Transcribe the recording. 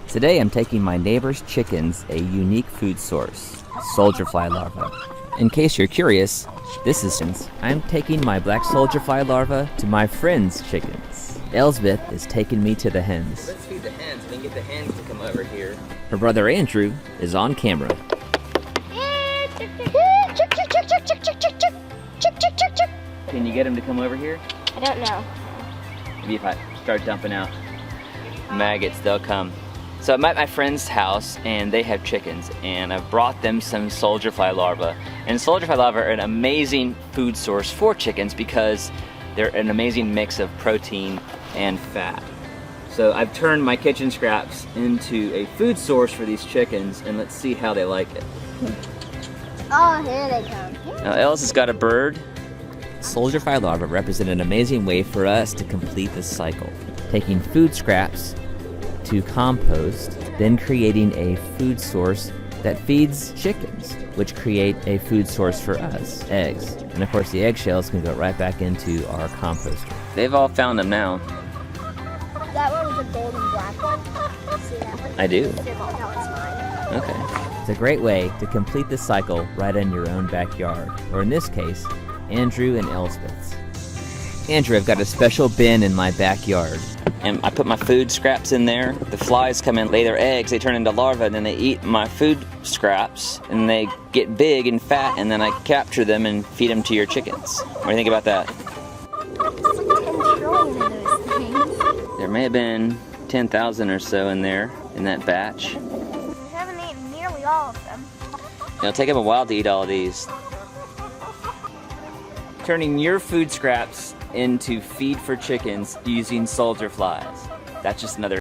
Today I'm taking my neighbor's chickens a unique food source, soldier fly larvae. In case you're curious, I'm taking my black soldier fly larvae to my friend's chickens. Elsbeth is taking me to the hens. Let's feed the hens. We can get the hens to come over here. Her brother Andrew is on camera. Can you get him to come over here? I don't know. Maybe if I start dumping out maggots, they'll come. So I'm at my friend's house and they have chickens, and I've brought them some soldier fly larvae. And soldier fly larvae are an amazing food source for chickens because they're an amazing mix of protein and fat. So I've turned my kitchen scraps into a food source for these chickens, and let's see how they like it. Oh, here they come. Now Els has got a bird. Soldier fly larvae represent an amazing way for us to complete this cycle, taking food scraps to compost, then creating a food source that feeds chickens, which create a food source for us, eggs. And of course the eggshells can go right back into our composter. They've all found them now. That one was a golden black one. See that one? I do. That one's mine. Okay. It's a great way to complete the cycle right in your own backyard, or in this case, Andrew and Elsbeth's. Andrew, I've got a special bin in my backyard, and I put my food scraps in there. The flies come in, lay their eggs, they turn into larvae, and then they eat my food scraps, and they get big and fat, and then I capture them and feed them to your chickens. What do you think about that? Controlling those things. There may have been 10,000 or so in there, in that batch. We haven't eaten nearly all of them. It'll take them a while to eat all of these. Turning your food scraps into feed for chickens using soldier flies. That's just another